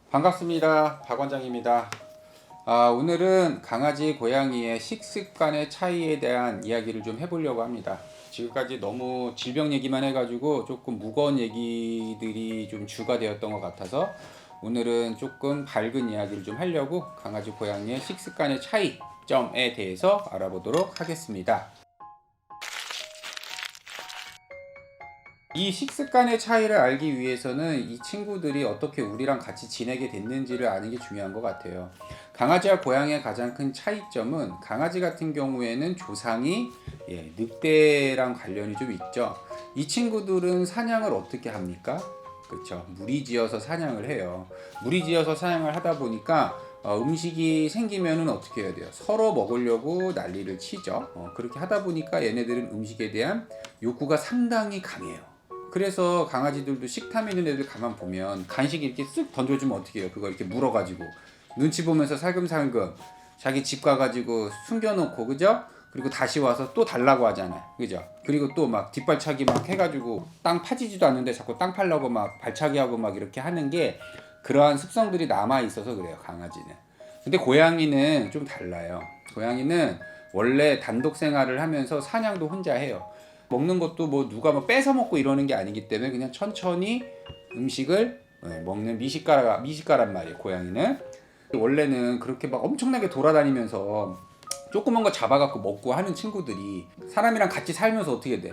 반갑습니다. 박 원장입니다. 오늘은 강아지, 고양이의 식습관의 차이에 대한 이야기를 좀 해보려고 합니다. 지금까지 너무 질병 얘기만 해가지고 조금 무거운 얘기들이 좀 주가 되었던 것 같아서 오늘은 조금 밝은 이야기를 좀 하려고 강아지, 고양이의 식습관의 차이점에 대해서 알아보도록 하겠습니다. 이 식습관의 차이를 알기 위해서는 이 친구들이 어떻게 우리랑 같이 지내게 됐는지를 아는 게 중요한 것 같아요. 강아지와 고양이의 가장 큰 차이점은 강아지 같은 경우에는 조상이 늑대랑 관련이 좀 있죠. 이 친구들은 사냥을 어떻게 합니까? 그렇죠. 무리지어서 사냥을 해요. 무리지어서 사냥을 하다 보니까 음식이 생기면은 어떻게 해야 돼요? 서로 먹으려고 난리를 치죠. 그렇게 하다 보니까 얘네들은 음식에 대한 욕구가 상당히 강해요. 그래서 강아지들도 식탐 있는 애들 가만 보면 간식 이렇게 쓱 던져주면 어떻게 해요? 그거 이렇게 물어가지고 눈치 보면서 살금살금 자기 집 가가지고 숨겨놓고, 그죠? 그리고 다시 와서 또 달라고 하잖아요, 그죠? 그리고 또 막 뒷발차기 막 해가지고 땅 파지지도 않는데 자꾸 땅 팔려고 막 발차기하고 막 이렇게 하는 게 그러한 습성들이 남아 있어서 그래요, 강아지는. 근데 고양이는 좀 달라요. 고양이는 원래 단독 생활을 하면서 사냥도 혼자 해요. 먹는 것도 뭐 누가 뭐 뺏어 먹고 이러는 게 아니기 때문에 그냥 천천히 음식을 먹는 미식가란 말이에요, 고양이는. 원래는 그렇게 막 엄청나게 돌아다니면서 조그만 거 잡아갖고 먹고 하는 친구들이 사람이랑 같이 살면서 어떻게 돼?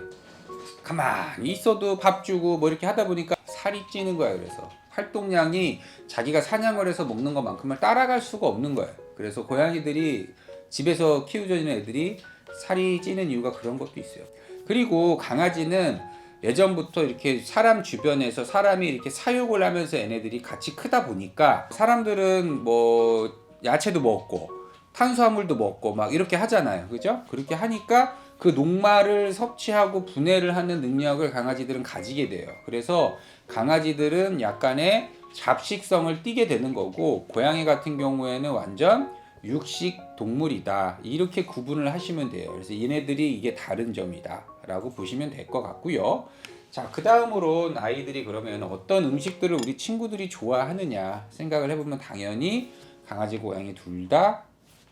가만히 있어도 밥 주고 뭐 이렇게 하다 보니까 살이 찌는 거야. 그래서 활동량이 자기가 사냥을 해서 먹는 것만큼은 따라갈 수가 없는 거예요. 그래서 고양이들이 집에서 키우는 애들이 살이 찌는 이유가 그런 것도 있어요. 그리고 강아지는 예전부터 이렇게 사람 주변에서 사람이 이렇게 사육을 하면서 얘네들이 같이 크다 보니까 사람들은 뭐 야채도 먹고 탄수화물도 먹고 막 이렇게 하잖아요, 그죠? 그렇게 하니까 그 녹말을 섭취하고 분해를 하는 능력을 강아지들은 가지게 돼요. 그래서 강아지들은 약간의 잡식성을 띠게 되는 거고, 고양이 같은 경우에는 완전 육식 동물이다, 이렇게 구분을 하시면 돼요. 그래서 얘네들이 이게 다른 점이다 라고 보시면 될 것 같고요. 자, 그 다음으로 아이들이 그러면 어떤 음식들을 우리 친구들이 좋아하느냐 생각을 해보면 당연히 강아지, 고양이 둘 다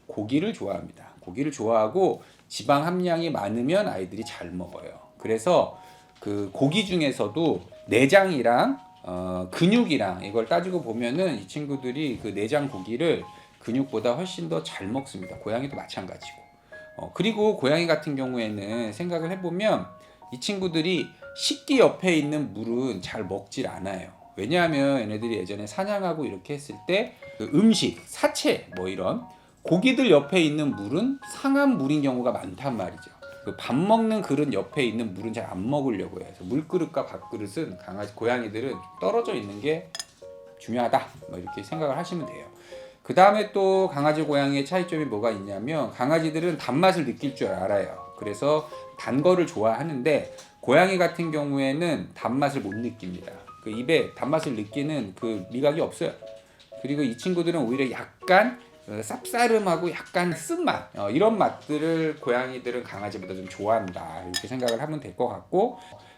고기를 좋아합니다. 고기를 좋아하고 지방 함량이 많으면 아이들이 잘 먹어요. 그래서 그 고기 중에서도 내장이랑 근육이랑 이걸 따지고 보면은 이 친구들이 그 내장 고기를 근육보다 훨씬 더 잘 먹습니다. 고양이도 마찬가지고. 그리고 고양이 같은 경우에는 생각을 해보면 이 친구들이 식기 옆에 있는 물은 잘 먹질 않아요. 왜냐하면 얘네들이 예전에 사냥하고 이렇게 했을 때 그 음식, 사체 뭐 이런 고기들 옆에 있는 물은 상한 물인 경우가 많단 말이죠. 그 밥 먹는 그릇 옆에 있는 물은 잘 안 먹으려고 해요. 그래서 물그릇과 밥그릇은 고양이들은 떨어져 있는 게 중요하다, 뭐 이렇게 생각을 하시면 돼요. 그 다음에 또 강아지, 고양이의 차이점이 뭐가 있냐면 강아지들은 단맛을 느낄 줄 알아요. 그래서 단 거를 좋아하는데 고양이 같은 경우에는 단맛을 못 느낍니다. 그 입에 단맛을 느끼는 그 미각이 없어요. 그리고 이 친구들은 오히려 약간 쌉싸름하고 약간 쓴맛, 이런 맛들을 고양이들은 강아지보다 좀 좋아한다, 이렇게 생각을 하면 될 것 같고,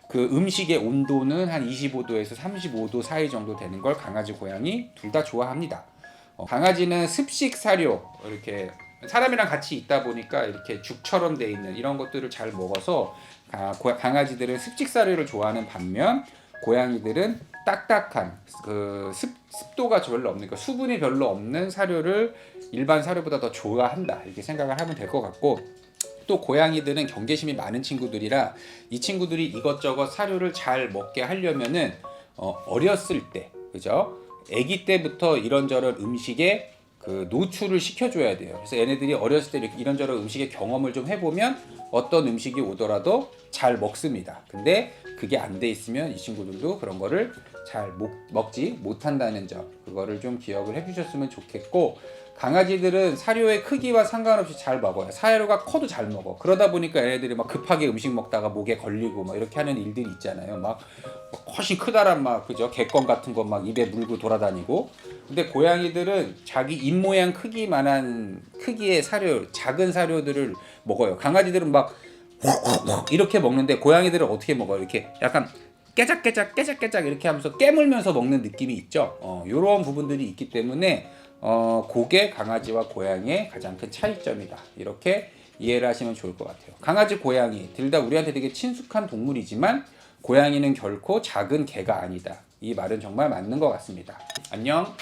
그 음식의 온도는 한 25도에서 35도 사이 정도 되는 걸 강아지, 고양이 둘 다 좋아합니다. 강아지는 습식 사료, 이렇게 사람이랑 같이 있다 보니까 이렇게 죽처럼 돼 있는 이런 것들을 잘 먹어서 강아지들은 습식 사료를 좋아하는 반면 고양이들은 딱딱한 그 습도가 별로 없는, 그러니까 수분이 별로 없는 사료를 일반 사료보다 더 좋아한다, 이렇게 생각을 하면 될 것 같고, 또 고양이들은 경계심이 많은 친구들이라 이 친구들이 이것저것 사료를 잘 먹게 하려면은 어렸을 때, 그죠? 아기 때부터 이런저런 음식에 그 노출을 시켜줘야 돼요. 그래서 얘네들이 어렸을 때 이렇게 이런저런 음식의 경험을 좀 해보면 어떤 음식이 오더라도 잘 먹습니다. 근데 그게 안 돼 있으면 이 친구들도 그런 거를 잘 먹지 못한다는 점, 그거를 좀 기억을 해주셨으면 좋겠고, 강아지들은 사료의 크기와 상관없이 잘 먹어요. 사료가 커도 잘 먹어. 그러다 보니까 얘네들이 막 급하게 음식 먹다가 목에 걸리고 막 이렇게 하는 일들이 있잖아요. 막 훨씬 크다란 막, 그죠? 개껌 같은 거 막 입에 물고 돌아다니고. 근데 고양이들은 자기 입 모양 크기만한 크기의 사료, 작은 사료들을 먹어요. 강아지들은 막 이렇게 먹는데 고양이들은 어떻게 먹어요? 이렇게 약간 깨작깨작 이렇게 하면서 깨물면서 먹는 느낌이 있죠. 이런 부분들이 있기 때문에 그게 강아지와 고양이의 가장 큰 차이점이다. 이렇게 이해를 하시면 좋을 것 같아요. 강아지, 고양이 둘 다 우리한테 되게 친숙한 동물이지만 고양이는 결코 작은 개가 아니다. 이 말은 정말 맞는 것 같습니다. 안녕.